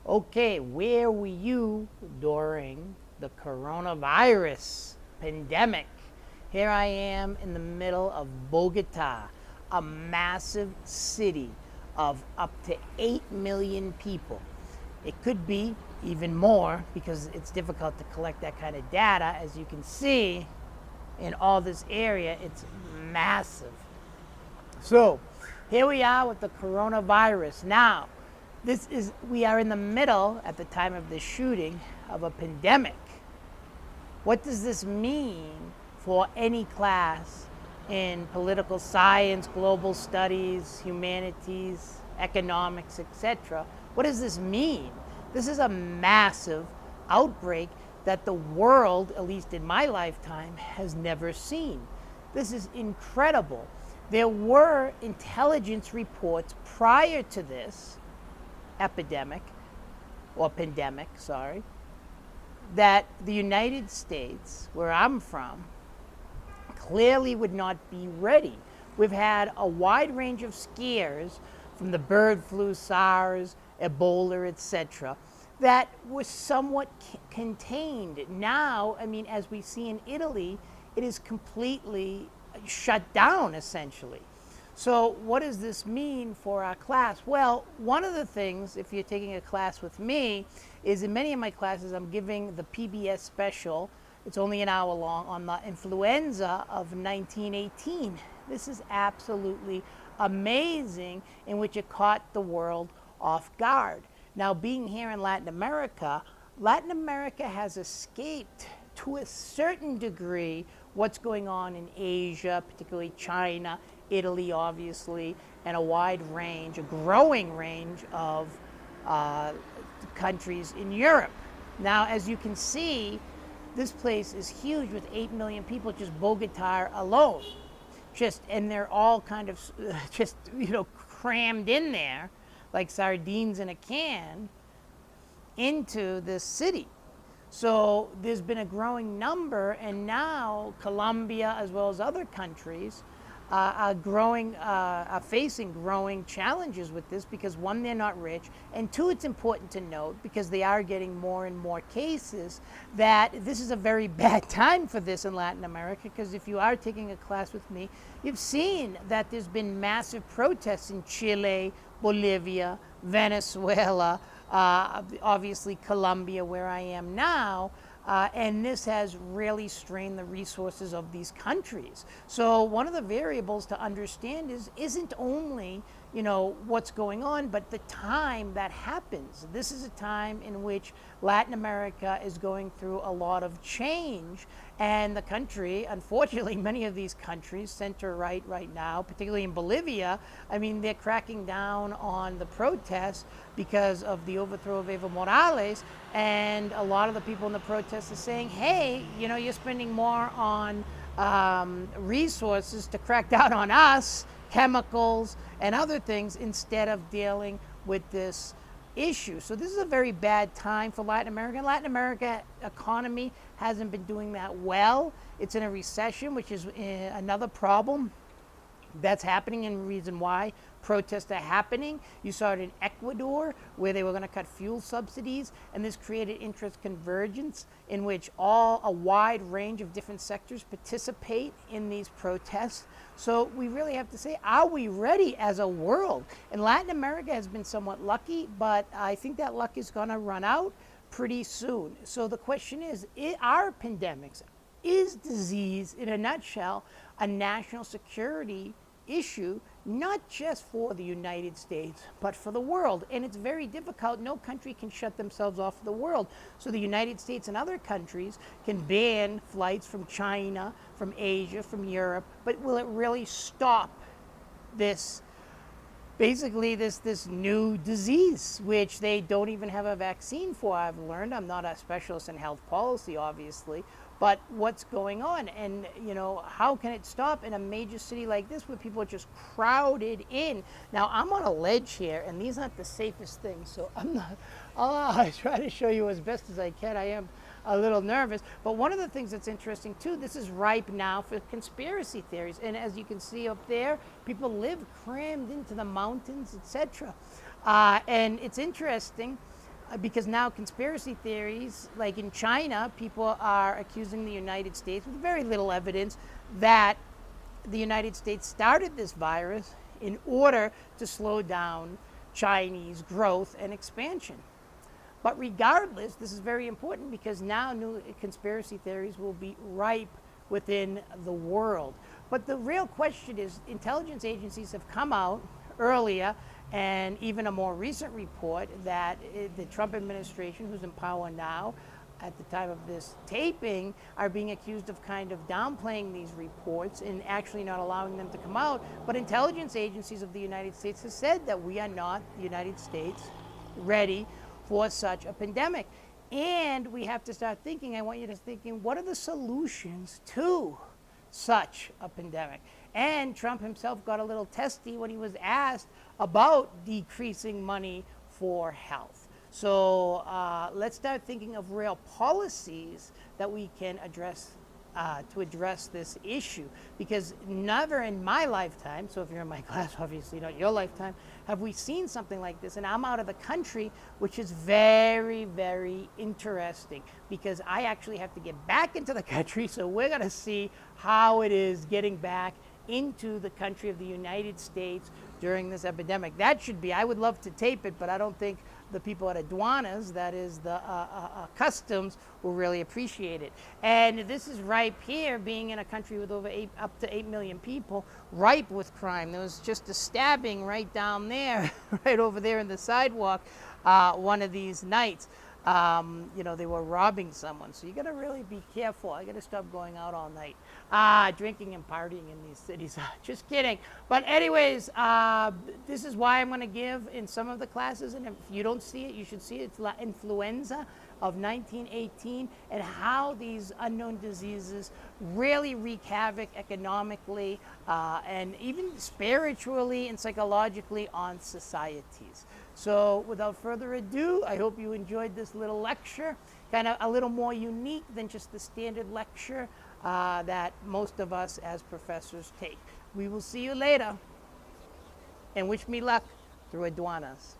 Okay, where were you during the coronavirus pandemic? Here I am in the middle of Bogota, a massive city of up to 8 million people. It could be even more because it's difficult to collect that kind of data. As you can see, in all this area, it's massive. So here we are with the coronavirus. Now, we are in the middle at the time of this shooting of a pandemic. What does this mean for any class in political science, global studies, humanities, economics, etc.? What does this mean? This is a massive outbreak that the world, at least in my lifetime, has never seen. This is incredible. There were intelligence reports prior to this epidemic, or pandemic, sorry, that the United States, where I'm from, clearly would not be ready. We've had a wide range of scares from the bird flu, SARS, Ebola, etc., that was somewhat contained. Now, I mean, as we see in Italy, it is completely shut down, essentially. So what does this mean for our class? Well, one of the things, if you're taking a class with me, is in many of my classes I'm giving the PBS special. It's only an hour long on the influenza of 1918. This is absolutely amazing, in which it caught the world off guard. Now, being here in Latin America has escaped to a certain degree what's going on in Asia, particularly China, Italy, obviously, and a wide range, a growing range of countries in Europe. Now, as you can see, this place is huge with 8 million people, just Bogota alone. And they're all kind of crammed in there like sardines in a can into this city. So there's been a growing number, and now Colombia, as well as other countries, are facing growing challenges with this because, one, they're not rich, and two, it's important to note, because they are getting more and more cases, that this is a very bad time for this in Latin America, because if you are taking a class with me, you've seen that there's been massive protests in Chile, Bolivia, Venezuela, obviously Colombia, where I am now, and this has really strained the resources of these countries. So one of the variables to understand isn't only what's going on, but the time that happens. This is a time in which Latin America is going through a lot of change, and the country, unfortunately, many of these countries, center-right right now, particularly in Bolivia, I mean, they're cracking down on the protests because of the overthrow of Evo Morales, and a lot of the people in the protests are saying, hey, you're spending more on resources to crack down on us, chemicals and other things, instead of dealing with this issue. So this is a very bad time for Latin America. Latin America economy hasn't been doing that well. It's in a recession, which is another problem that's happening, and reason why protests are happening. You saw it in Ecuador, where they were going to cut fuel subsidies, and this created interest convergence, in which a wide range of different sectors participate in these protests. So we really have to say, are we ready as a world? And Latin America has been somewhat lucky, but I think that luck is going to run out pretty soon. So the question is, are pandemics, is disease, in a nutshell, a national security issue, not just for the United States, but for the world? And it's very difficult. No country can shut themselves off the world. So the United States and other countries can ban flights from China, from Asia, from Europe, but will it really stop this, basically this new disease, which they don't even have a vaccine for, I've learned? I'm not a specialist in health policy, obviously, but what's going on? And how can it stop in a major city like this, where people are just crowded in? Now, I'm on a ledge here, and these aren't the safest things, so I try to show you as best as I can. I am a little nervous, but one of the things that's interesting too, this is ripe now for conspiracy theories. And as you can see up there, people live crammed into the mountains, etc. And it's interesting because now conspiracy theories, like in China, people are accusing the United States with very little evidence that the United States started this virus in order to slow down Chinese growth and expansion. But regardless, this is very important because now new conspiracy theories will be ripe within the world. But the real question is, intelligence agencies have come out earlier, and even a more recent report, that the Trump administration, who's in power now at the time of this taping, are being accused of kind of downplaying these reports and actually not allowing them to come out. But intelligence agencies of the United States have said that we are not, the United States, ready for such a pandemic. And we have to start thinking, I want you to thinking, what are the solutions to such a pandemic? And Trump himself got a little testy when he was asked about decreasing money for health. So let's start thinking of real policies that we can address to address this issue, because never in my lifetime, so if you're in my class, obviously not your lifetime, have we seen something like this. And I'm out of the country, which is very, very interesting, because I actually have to get back into the country. So we're going to see how it is getting back into the country of the United States during this epidemic. That should be, I would love to tape it, but I don't think the people at aduanas, that is the customs, will really appreciate it. And this is ripe here, being in a country with up to 8 million people, ripe with crime. There was just a stabbing right down there, right over there in the sidewalk, one of these nights. They were robbing someone. So you got to really be careful. I got to stop going out all night, drinking and partying in these cities. Just kidding. But anyways, this is why I'm going to give in some of the classes. And if you don't see it, you should see it. It's La Influenza of 1918, and how these unknown diseases really wreak havoc economically and even spiritually and psychologically on societies. So without further ado, I hope you enjoyed this little lecture, kind of a little more unique than just the standard lecture that most of us as professors take. We will see you later, and wish me luck through aduanas.